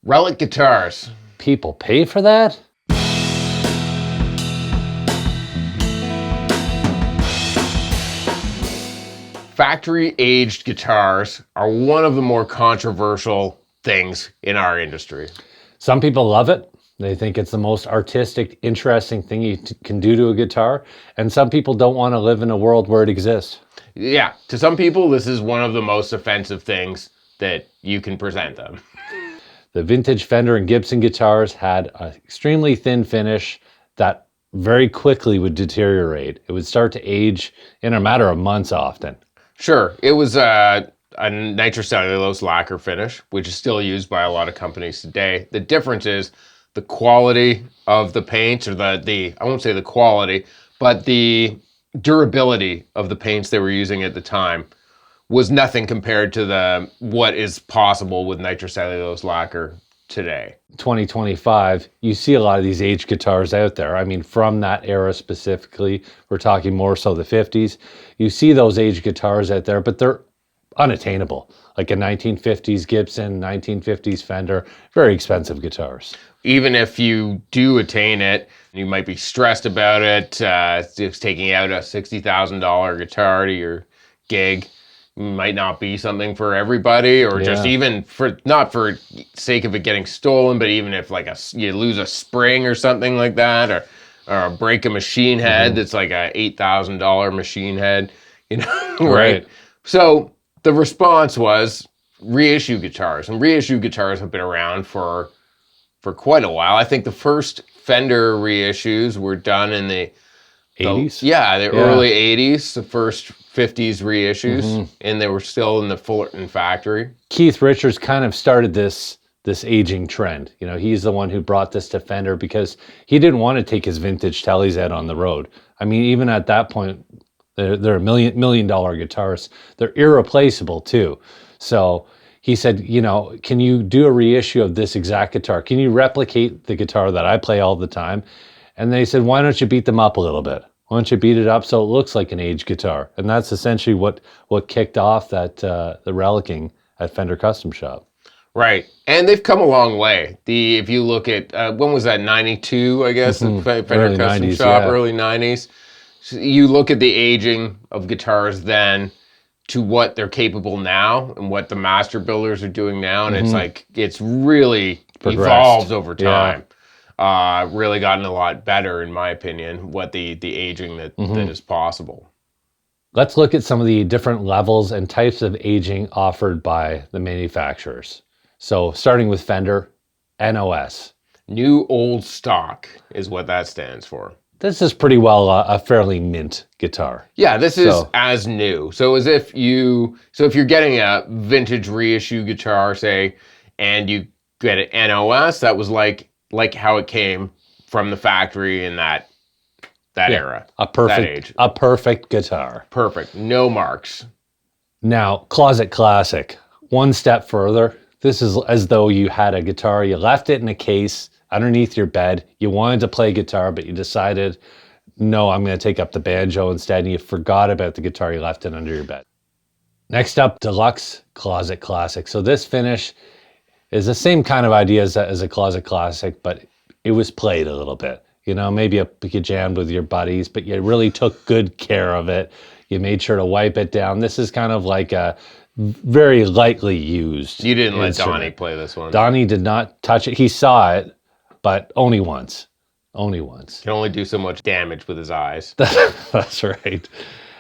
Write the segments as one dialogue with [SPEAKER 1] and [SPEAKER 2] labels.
[SPEAKER 1] Relic guitars.
[SPEAKER 2] People pay for that?
[SPEAKER 1] Factory-aged guitars are one of the more controversial things in our industry.
[SPEAKER 2] Some people love it. They think it's the most artistic, interesting thing you can do to a guitar. And some people don't want to live in a world where it exists.
[SPEAKER 1] Yeah, to some people, this is one of the most offensive things that you can present them.
[SPEAKER 2] The vintage Fender and Gibson guitars had an extremely thin finish that very quickly would deteriorate. It would start to age in a matter of months often.
[SPEAKER 1] Sure, it was a nitrocellulose lacquer finish, which is still used by a lot of companies today. The difference is the quality of the paints, or the I won't say the quality, but the durability of the paints they were using at the time was nothing compared to what is possible with nitrocellulose lacquer today.
[SPEAKER 2] 2025, you see a lot of these aged guitars out there. I mean, from that era specifically, we're talking more so the 50s. You see those aged guitars out there, but they're unattainable. Like a 1950s Gibson, 1950s Fender, very expensive guitars.
[SPEAKER 1] Even if you do attain it, you might be stressed about it. It's taking out a $60,000 guitar to your gig. Might not be something for everybody, or just even for, not for sake of it getting stolen, but even if like you lose a spring or something like that, or break a machine head that's like a $8,000 machine head, you know, right? So the response was reissue guitars, and reissue guitars have been around for quite a while. I think the first Fender reissues were done in the
[SPEAKER 2] 80s?
[SPEAKER 1] The early 80s, the first 50s reissues, and they were still in the Fullerton factory.
[SPEAKER 2] Keith Richards kind of started this aging trend. You know, he's the one who brought this to Fender because he didn't want to take his vintage tellies out on the road. I mean, even at that point, they're $1 million guitars. They're irreplaceable too. So he said, you know, can you do a reissue of this exact guitar? Can you replicate the guitar that I play all the time? And they said, why don't you beat them up a little bit? Why don't you beat it up so it looks like an aged guitar? And that's essentially what kicked off that the Relic'ing at Fender Custom Shop.
[SPEAKER 1] Right, and they've come a long way. If you look at, when was that, 92, I guess, the Fender
[SPEAKER 2] Early
[SPEAKER 1] Custom
[SPEAKER 2] 90s,
[SPEAKER 1] Shop,
[SPEAKER 2] yeah.
[SPEAKER 1] early 90s. So you look at the aging of guitars then to what they're capable now and what the master builders are doing now, and it's like, it's really evolved over time. Really gotten a lot better, in my opinion, what the aging that is possible.
[SPEAKER 2] Let's look at some of the different levels and types of aging offered by the manufacturers. So starting with Fender, NOS.
[SPEAKER 1] New Old Stock is what that stands for.
[SPEAKER 2] This is pretty well a fairly mint guitar.
[SPEAKER 1] Yeah, this is as new. So if you're getting a vintage reissue guitar, say, and you get an NOS, that was like how it came from the factory in that era.
[SPEAKER 2] A perfect guitar.
[SPEAKER 1] Perfect. No marks.
[SPEAKER 2] Now, Closet Classic. One step further. This is as though you had a guitar, you left it in a case underneath your bed. You wanted to play guitar, but you decided, no, I'm going to take up the banjo instead, and you forgot about the guitar, you left it under your bed. Next up, Deluxe Closet Classic. So this finish is the same kind of idea as a Closet Classic, but it was played a little bit. You know, maybe you jammed with your buddies, but you really took good care of it. You made sure to wipe it down. This is kind of like a very lightly used.
[SPEAKER 1] You didn't let Donnie play this one.
[SPEAKER 2] Donnie did not touch it. He saw it, but only once. Only once.
[SPEAKER 1] Can only do so much damage with his eyes.
[SPEAKER 2] That's right.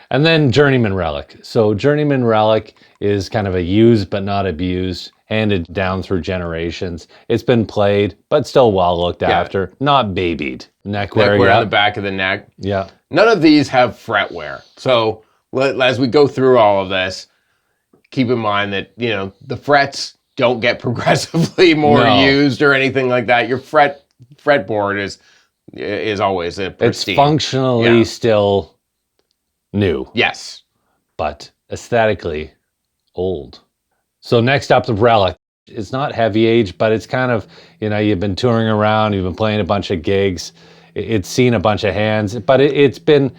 [SPEAKER 2] And then Journeyman Relic. So Journeyman Relic is kind of a used but not abused, handed down through generations. It's been played, but still well looked after, not babied. Neckwear
[SPEAKER 1] on the back of the neck.
[SPEAKER 2] Yeah.
[SPEAKER 1] None of these have fret wear. So as we go through all of this, keep in mind that, you know, the frets don't get progressively more used or anything like that. Your fretboard is always a pristine.
[SPEAKER 2] It's functionally still new.
[SPEAKER 1] Yes.
[SPEAKER 2] But aesthetically old. So next up, the Relic. It's not heavy age, but it's kind of, you know, you've been touring around, you've been playing a bunch of gigs. It's seen a bunch of hands, but it's been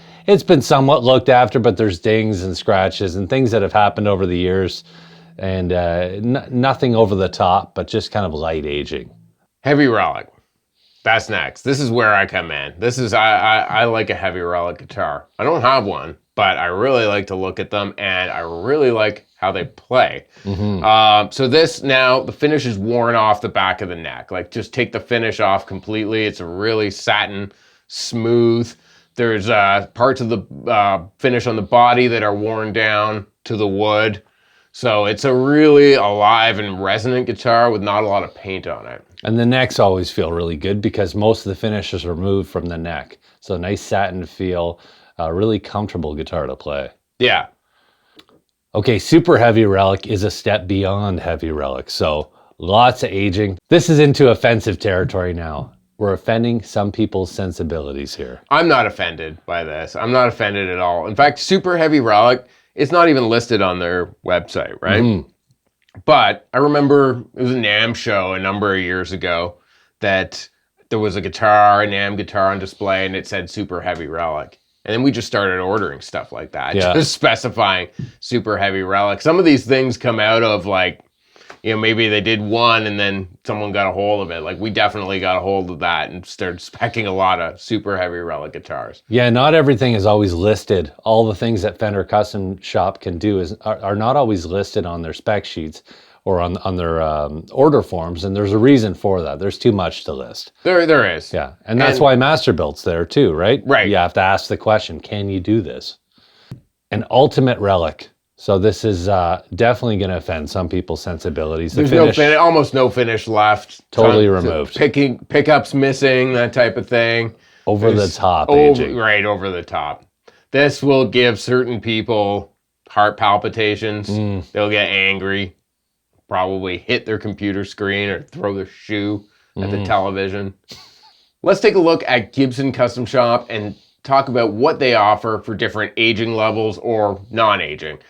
[SPEAKER 2] somewhat looked after, but there's dings and scratches and things that have happened over the years and nothing over the top, but just kind of light aging.
[SPEAKER 1] Heavy Relic. That's next. This is where I come in. This is, I like a Heavy Relic guitar. I don't have one, but I really like to look at them, and I really like how they play. So this now, the finish is worn off the back of the neck. Like, just take the finish off completely. It's a really satin, smooth. There's parts of the finish on the body that are worn down to the wood. So it's a really alive and resonant guitar with not a lot of paint on it.
[SPEAKER 2] And the necks always feel really good because most of the finish is removed from the neck. So nice satin feel, really comfortable guitar to play.
[SPEAKER 1] Yeah.
[SPEAKER 2] Okay, Super Heavy Relic is a step beyond Heavy Relic. So lots of aging. This is into offensive territory now. We're offending some people's sensibilities here.
[SPEAKER 1] I'm not offended by this. I'm not offended at all. In fact, Super Heavy Relic, it's not even listed on their website, right? But I remember it was a NAMM show a number of years ago that there was a NAMM guitar on display, and it said Super Heavy Relic. And then we just started ordering stuff like that, just specifying Super Heavy Relic. Some of these things come out of, like, you know, maybe they did one and then someone got a hold of it. Like, we definitely got a hold of that and started speccing a lot of Super Heavy Relic guitars.
[SPEAKER 2] Yeah, not everything is always listed. All the things that Fender Custom Shop can do are not always listed on their spec sheets or on their order forms, and there's a reason for that. There's too much to list.
[SPEAKER 1] There is.
[SPEAKER 2] Yeah, and that's why Masterbuilt's there too, right?
[SPEAKER 1] Right.
[SPEAKER 2] You have to ask the question, can you do this? An Ultimate Relic. So this is definitely going to offend some people's sensibilities.
[SPEAKER 1] There's almost no finish left.
[SPEAKER 2] Totally removed.
[SPEAKER 1] Pickups missing, that type of thing.
[SPEAKER 2] Over the top aging.
[SPEAKER 1] Right, over the top. This will give certain people heart palpitations. They'll get angry, probably hit their computer screen or throw their shoe at the television. Let's take a look at Gibson Custom Shop and talk about what they offer for different aging levels or non-aging.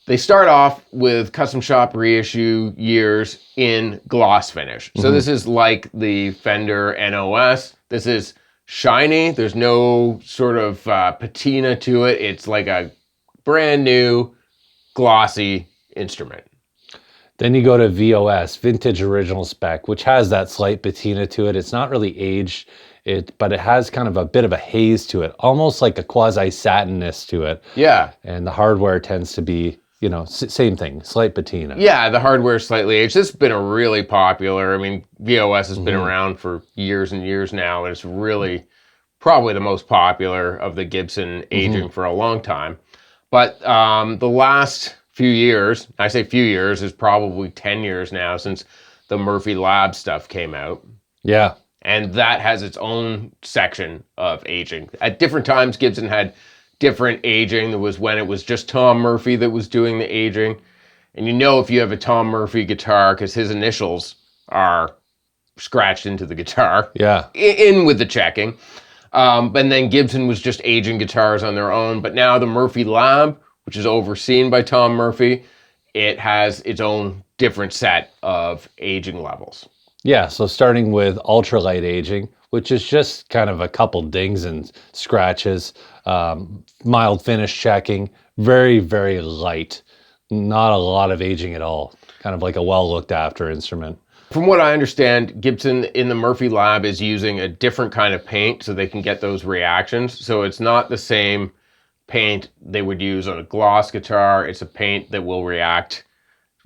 [SPEAKER 1] They start off with Custom Shop reissue years in gloss finish. So this is like the Fender NOS. This is shiny. There's no sort of patina to it. It's like a brand new glossy instrument.
[SPEAKER 2] Then you go to VOS, Vintage Original Spec, which has that slight patina to it. It's not really aged, but it has kind of a bit of a haze to it, almost like a quasi-satinness to it.
[SPEAKER 1] Yeah.
[SPEAKER 2] And the hardware tends to be, you know, same thing, slight patina.
[SPEAKER 1] Yeah, the hardware is slightly aged. This has been a really popular, I mean, VOS has been around for years and years now, and it's really probably the most popular of the Gibson aging for a long time. But the last few years, I say few years, is probably 10 years now since the Murphy Lab stuff came out.
[SPEAKER 2] Yeah.
[SPEAKER 1] And that has its own section of aging. At different times, Gibson had different aging. There was when it was just Tom Murphy that was doing the aging. And you know if you have a Tom Murphy guitar because his initials are scratched into the guitar.
[SPEAKER 2] Yeah.
[SPEAKER 1] In with the checking. And then Gibson was just aging guitars on their own. But now the Murphy Lab, which is overseen by Tom Murphy, it has its own different set of aging levels.
[SPEAKER 2] Yeah, so starting with ultralight aging, which is just kind of a couple dings and scratches, mild finish checking, very, very light, not a lot of aging at all, kind of like a well looked after instrument.
[SPEAKER 1] From what I understand, Gibson in the Murphy Lab is using a different kind of paint so they can get those reactions. So it's not the same paint they would use on a gloss guitar. It's a paint that will react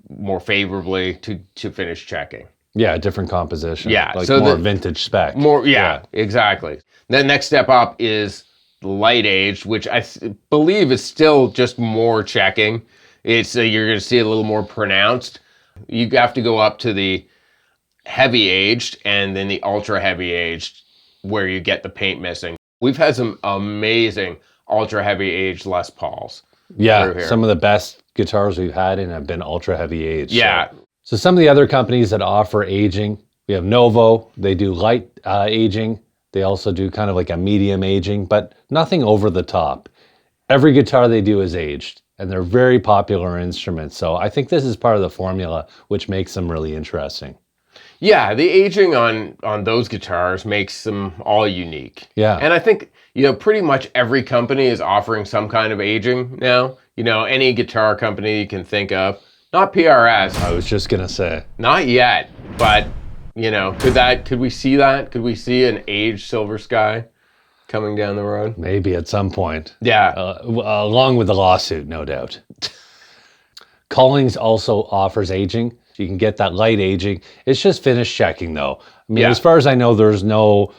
[SPEAKER 1] more favorably to finish checking.
[SPEAKER 2] Yeah, different composition.
[SPEAKER 1] Yeah,
[SPEAKER 2] like
[SPEAKER 1] so
[SPEAKER 2] more vintage spec.
[SPEAKER 1] Yeah, exactly. The next step up is the Lite aged, which I believe is still just more checking. It's you're going to see it a little more pronounced. You have to go up to the heavy aged and then the ultra heavy aged, where you get the paint missing. We've had some amazing ultra heavy aged Les Pauls.
[SPEAKER 2] Yeah, some of the best guitars we've had in have been ultra heavy aged.
[SPEAKER 1] Yeah.
[SPEAKER 2] So some of the other companies that offer aging, we have Novo, they do light aging. They also do kind of like a medium aging, but nothing over the top. Every guitar they do is aged, and they're very popular instruments. So I think this is part of the formula, which makes them really interesting.
[SPEAKER 1] Yeah, the aging on those guitars makes them all unique.
[SPEAKER 2] Yeah.
[SPEAKER 1] And I think, you know, pretty much every company is offering some kind of aging now. You know, any guitar company you can think of, Not PRS.
[SPEAKER 2] I was just gonna say.
[SPEAKER 1] Not yet, but you know, could we see that? Could we see an aged Silver Sky coming down the road?
[SPEAKER 2] Maybe at some point.
[SPEAKER 1] Yeah.
[SPEAKER 2] Along with the lawsuit, no doubt. Collings also offers aging. You can get that light aging. It's just finish checking though. I mean, as far as I know, there's no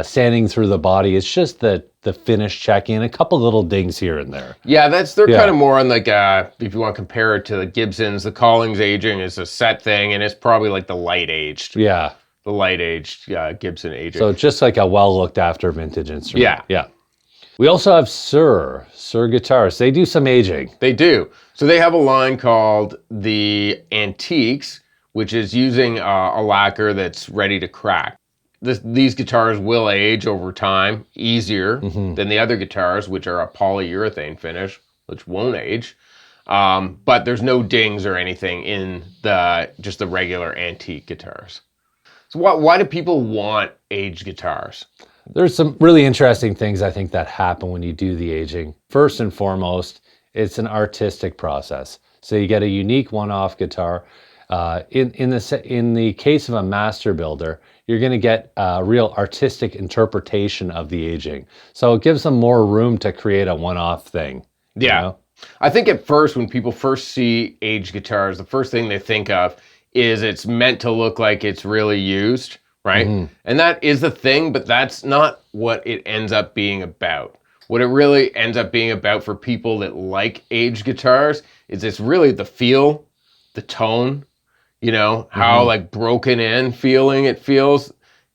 [SPEAKER 2] sanding through the body. It's just the finish checking and a couple little dings here and there.
[SPEAKER 1] Yeah, they're kind of more on like, if you want to compare it to the Gibsons, the Collings Aging is a set thing, and it's probably like the light aged.
[SPEAKER 2] Yeah.
[SPEAKER 1] The light aged Gibson Aging.
[SPEAKER 2] So just like a well looked after vintage instrument.
[SPEAKER 1] Yeah.
[SPEAKER 2] Yeah. We also have Suhr Guitarists. They do some aging.
[SPEAKER 1] They do. So they have a line called the Antiques, which is using a lacquer that's ready to crack. These guitars will age over time easier than the other guitars, which are a polyurethane finish, which won't age. But there's no dings or anything in just the regular antique guitars. So why do people want aged guitars?
[SPEAKER 2] There's some really interesting things I think that happen when you do the aging. First and foremost, it's an artistic process. So you get a unique one-off guitar. In the case of a master builder, you're going to get a real artistic interpretation of the aging. So it gives them more room to create a one-off thing.
[SPEAKER 1] Yeah.
[SPEAKER 2] You know?
[SPEAKER 1] I think at first, when people first see aged guitars, the first thing they think of is it's meant to look like it's really used, right? And that is the thing, but that's not what it ends up being about. What it really ends up being about for people that like aged guitars is it's really the feel, the tone, you know, how like broken in feeling it feels,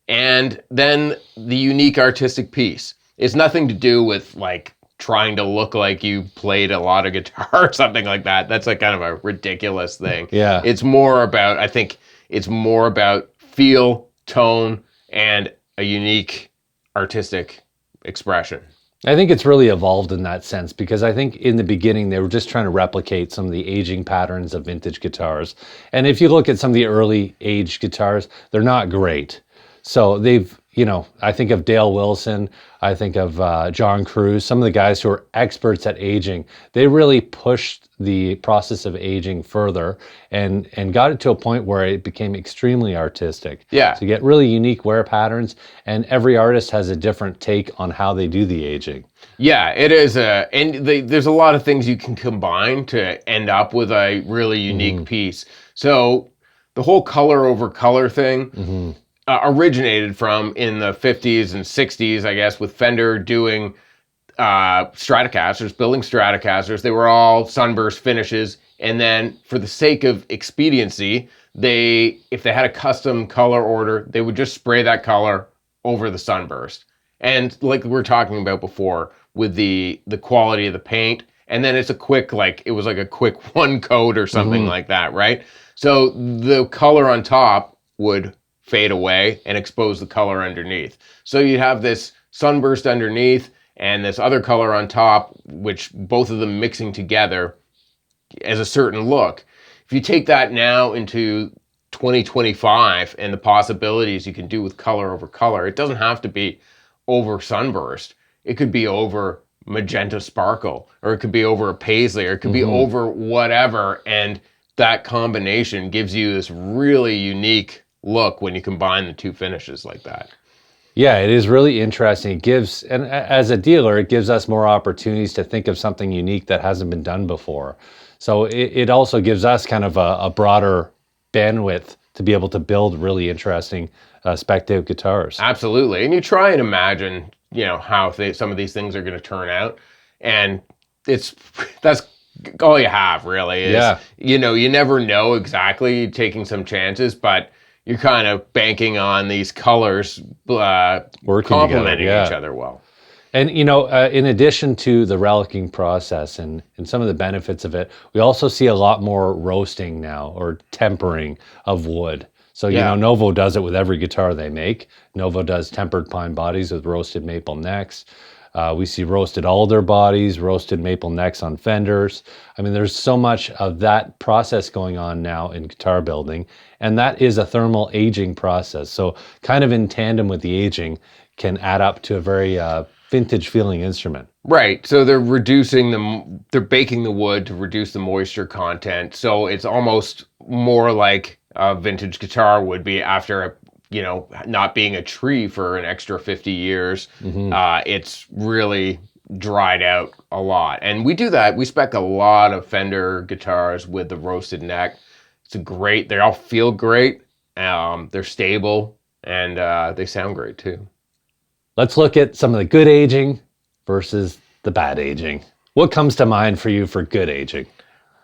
[SPEAKER 1] and then the unique artistic piece. It's nothing to do with like trying to look like you played a lot of guitar or something like that. That's like kind of a ridiculous thing.
[SPEAKER 2] Yeah.
[SPEAKER 1] It's more about, I think it's more about feel, tone, and a unique artistic expression.
[SPEAKER 2] I think it's really evolved in that sense because I think in the beginning they were just trying to replicate some of the aging patterns of vintage guitars. And if you look at some of the early aged guitars, they're not great. So they've, you know, I think of Dale Wilson, I think of John Cruz, some of the guys who are experts at aging. They really pushed the process of aging further and got it to a point where it became extremely artistic.
[SPEAKER 1] Yeah.
[SPEAKER 2] So you get really unique wear patterns, and every artist has a different take on how they do the aging.
[SPEAKER 1] Yeah, it is there's a lot of things you can combine to end up with a really unique piece. So the whole color over color thing originated from in the 50s and 60s, I guess, with Fender doing Stratocasters, building Stratocasters. They were all sunburst finishes, and then for the sake of expediency, if they had a custom color order, they would just spray that color over the sunburst. And like we were talking about before, with the quality of the paint, and then it's a quick, like it was like a quick one coat or something like that, right? So the color on top would fade away and expose the color underneath. So you have this sunburst underneath and this other color on top, which both of them mixing together as a certain look. If you take that now into 2025 and the possibilities you can do with color over color, it doesn't have to be over sunburst. It could be over magenta sparkle, or it could be over a paisley, or it could be over whatever. And that combination gives you this really unique look when you combine the two finishes like that.
[SPEAKER 2] Yeah, it is really interesting. It gives, and as a dealer, it gives us more opportunities to think of something unique that hasn't been done before. So it also gives us kind of a broader bandwidth to be able to build really interesting spectative guitars.
[SPEAKER 1] Absolutely. And you try and imagine, you know, how some of these things are going to turn out. And that's all you have, really. Is, you know, you never know exactly, taking some chances, but you're kind of banking on these colors complementing each other well.
[SPEAKER 2] And, you know, in addition to the relicing process and some of the benefits of it, we also see a lot more roasting now, or tempering of wood. So, you know, Novo does it with every guitar they make. Novo does tempered pine bodies with roasted maple necks. We see roasted alder bodies, roasted maple necks on Fenders. I mean, there's so much of that process going on now in guitar building, and that is a thermal aging process. So kind of in tandem with the aging can add up to a very vintage feeling instrument.
[SPEAKER 1] Right. So they're they're baking the wood to reduce the moisture content. So it's almost more like a vintage guitar would be after, not being a tree for an extra 50 years. It's really dried out a lot. And we do that. We spec a lot of Fender guitars with the roasted neck. They all feel great. They're stable and they sound great too.
[SPEAKER 2] Let's look at some of the good aging versus the bad aging. What comes to mind for you for good aging?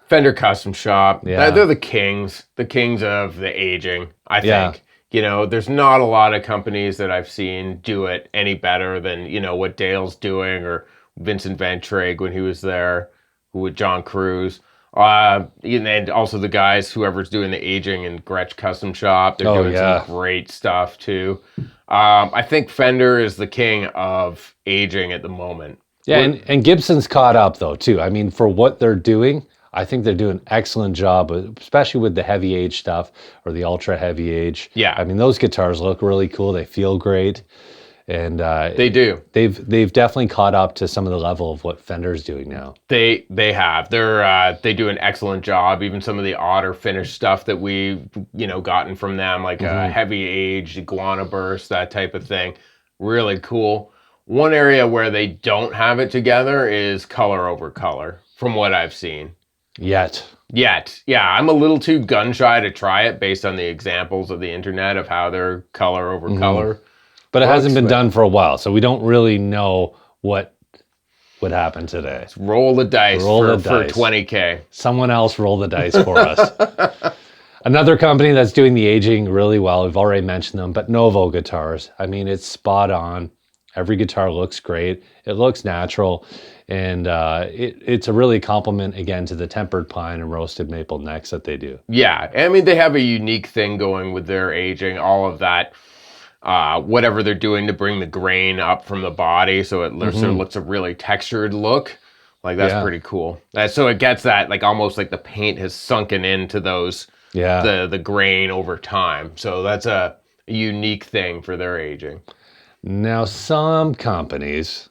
[SPEAKER 1] Fender Custom Shop.
[SPEAKER 2] Yeah.
[SPEAKER 1] They're the kings of the aging, I think. There's not a lot of companies that I've seen do it any better than, what Dale's doing or Vincent Van Treg when he was there with John Cruz. And also the guys, whoever's doing the aging in Gretsch Custom Shop, they're doing some great stuff too. I think Fender is the king of aging at the moment.
[SPEAKER 2] Yeah, and Gibson's caught up though too. I mean, for what they're doing, I think they're doing an excellent job, especially with the heavy age stuff or the ultra heavy age.
[SPEAKER 1] Yeah.
[SPEAKER 2] I mean, those guitars look really cool. They feel great. And
[SPEAKER 1] they do.
[SPEAKER 2] They've definitely caught up to some of the level of what Fender's doing now.
[SPEAKER 1] They have. They do an excellent job. Even some of the odder finish stuff that we gotten from them, like a heavy aged iguana burst, that type of thing, really cool. One area where they don't have it together is color over color, from what I've seen.
[SPEAKER 2] Yet,
[SPEAKER 1] yeah, I'm a little too gun shy to try it based on the examples of the internet of how they're color over color.
[SPEAKER 2] But it hasn't been done for a while, so we don't really know what would happen today.
[SPEAKER 1] Let's roll the dice for $20K.
[SPEAKER 2] Someone else roll the dice for us. Another company that's doing the aging really well, we've already mentioned them, but Novo guitars. I mean, it's spot on. Every guitar looks great. It looks natural. And it's a really compliment, again, to the tempered pine and roasted maple necks that they do. Yeah,
[SPEAKER 1] I mean, they have a unique thing going with their aging, all of that. Whatever they're doing to bring the grain up from the body, so it looks a really textured look. Like that's pretty cool. So it gets that like almost like the paint has sunken into those the grain over time. So that's a unique thing for their aging.
[SPEAKER 2] Now some companies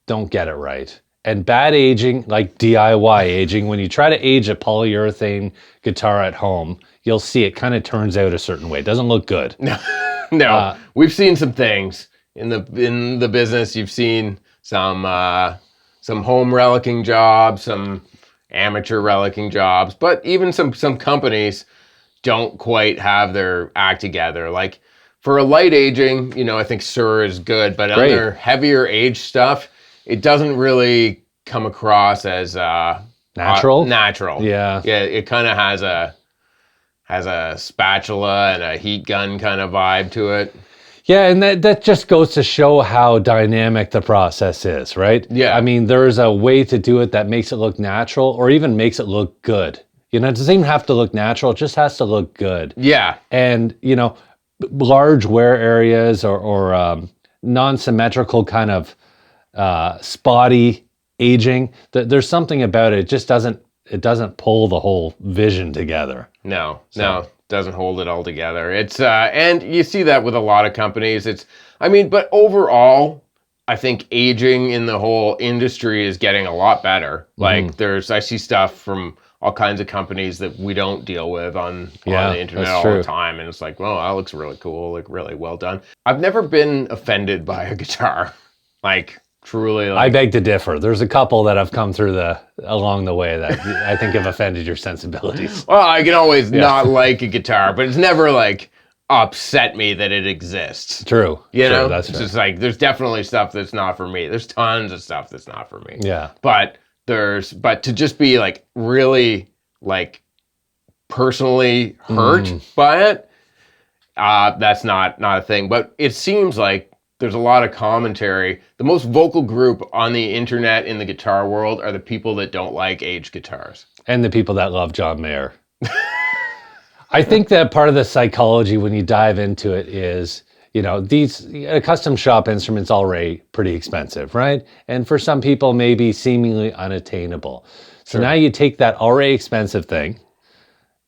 [SPEAKER 2] don't get it right. And bad aging, like DIY aging, when you try to age a polyurethane guitar at home, you'll see it kind of turns out a certain way. It doesn't look good.
[SPEAKER 1] No, we've seen some things in the business. You've seen some home relicing jobs, some amateur relicing jobs, but even some companies don't quite have their act together. Like for a light aging, I think Suhr is good, but on their heavier age stuff, it doesn't really come across as
[SPEAKER 2] natural.
[SPEAKER 1] Yeah, it kind of has a spatula and a heat gun kind of vibe to it.
[SPEAKER 2] Yeah, and that just goes to show how dynamic the process is, right?
[SPEAKER 1] Yeah.
[SPEAKER 2] I mean, there's a way to do it that makes it look natural or even makes it look good. It doesn't even have to look natural, it just has to look good.
[SPEAKER 1] Yeah.
[SPEAKER 2] And, large wear areas or non-symmetrical kind of spotty aging, there's something about it just doesn't pull the whole vision together.
[SPEAKER 1] No, doesn't hold it all together. It's and you see that with a lot of companies. But overall, I think aging in the whole industry is getting a lot better. Like I see stuff from all kinds of companies that we don't deal with on the internet all the time, and it's like, well, that looks really cool, like really well done. I've never been offended by a guitar, like. Truly,
[SPEAKER 2] I beg to differ. There's a couple that have come through along the way that I think have offended your sensibilities.
[SPEAKER 1] Well, I can always not like a guitar, but it's never like upset me that it exists.
[SPEAKER 2] True.
[SPEAKER 1] That's just like there's definitely stuff that's not for me. There's tons of stuff that's not for me.
[SPEAKER 2] Yeah.
[SPEAKER 1] But to just be like really like personally hurt by it, that's not a thing. But it seems like there's a lot of commentary. The most vocal group on the internet in the guitar world are the people that don't like aged guitars.
[SPEAKER 2] And the people that love John Mayer. I think that part of the psychology when you dive into it is, these custom shop instruments already pretty expensive, right? And for some people, maybe seemingly unattainable. So now you take that already expensive thing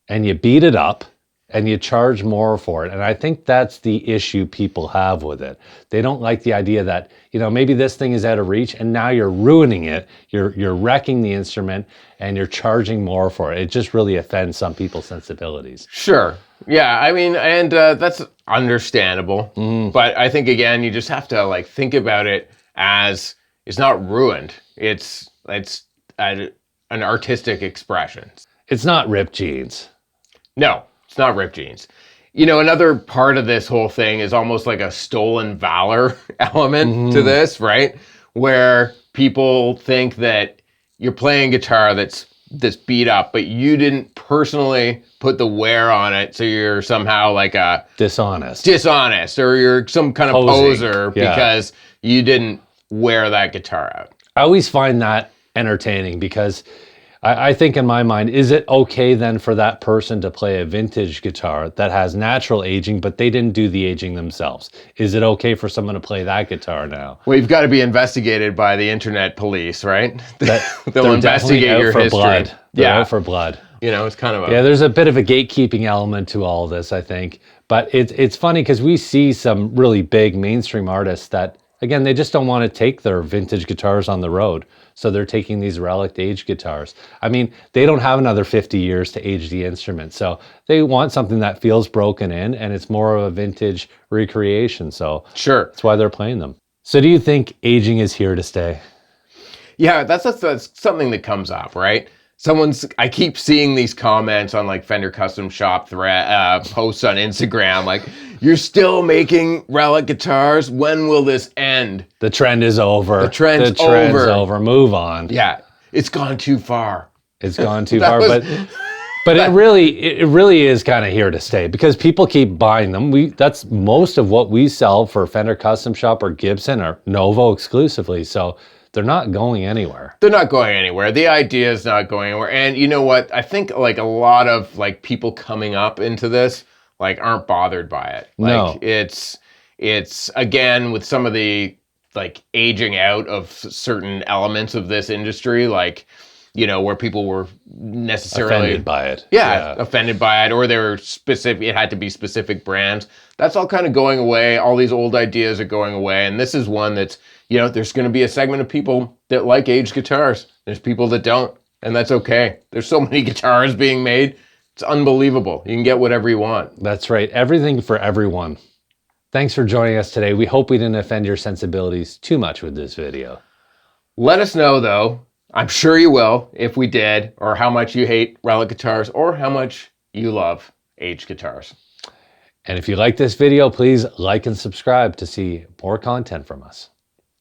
[SPEAKER 2] and you beat it up and you charge more for it. And I think that's the issue people have with it. They don't like the idea that, you know, maybe this thing is out of reach and now you're ruining it. You're wrecking the instrument and you're charging more for it. It just really offends some people's sensibilities.
[SPEAKER 1] Sure. Yeah, I mean, and that's understandable. But I think, again, you just have to like think about it as it's not ruined. It's an artistic expression.
[SPEAKER 2] It's not ripped jeans.
[SPEAKER 1] No, it's not ripped jeans. You know, another part of this whole thing is almost like a stolen valor element to this, right? Where people think that you're playing guitar that's beat up, but you didn't personally put the wear on it, so you're somehow like a
[SPEAKER 2] dishonest,
[SPEAKER 1] or you're some kind of poser because you didn't wear that guitar out.
[SPEAKER 2] I always find that entertaining because I think in my mind, is it okay then for that person to play a vintage guitar that has natural aging, but they didn't do the aging themselves? Is it okay for someone to play that guitar now?
[SPEAKER 1] Well, you've got to be investigated by the internet police, right? They'll investigate your history.
[SPEAKER 2] Blood. They're out for blood.
[SPEAKER 1] You know, it's kind of
[SPEAKER 2] there's a bit of a gatekeeping element to all this, I think. But it's funny because we see some really big mainstream artists that, again, they just don't want to take their vintage guitars on the road. So they're taking these Relic'd aged guitars. I mean, they don't have another 50 years to age the instrument. So they want something that feels broken in and it's more of a vintage recreation. So
[SPEAKER 1] sure,
[SPEAKER 2] that's why they're playing them. So do you think aging is here to stay?
[SPEAKER 1] Yeah, that's something that comes up, right? I keep seeing these comments on like Fender Custom Shop posts on Instagram, like, you're still making Relic guitars? When will this end?
[SPEAKER 2] The trend is over.
[SPEAKER 1] The trend's
[SPEAKER 2] over. Move on.
[SPEAKER 1] Yeah, it's gone too far.
[SPEAKER 2] It's gone too far, but it really is kind of here to stay because people keep buying them. That's most of what we sell for Fender Custom Shop or Gibson or Novo exclusively. So they're not going anywhere.
[SPEAKER 1] They're not going anywhere. The idea is not going anywhere. And you know what? I think like a lot of like people coming up into this like aren't bothered by it. Like it's again with some of the like aging out of certain elements of this industry, like, you know, where people were necessarily
[SPEAKER 2] offended by it.
[SPEAKER 1] Yeah, offended by it, or they were specific. It had to be specific brands. That's all kind of going away. All these old ideas are going away, and this is one that's, you know, there's going to be a segment of people that like aged guitars. There's people that don't, and that's okay. There's so many guitars being made. It's unbelievable. You can get whatever you want.
[SPEAKER 2] That's right. Everything for everyone. Thanks for joining us today. We hope we didn't offend your sensibilities too much with this video.
[SPEAKER 1] Let us know, though. I'm sure you will, if we did, or how much you hate Relic guitars, or how much you love aged guitars.
[SPEAKER 2] And if you like this video, please like and subscribe to see more content from us.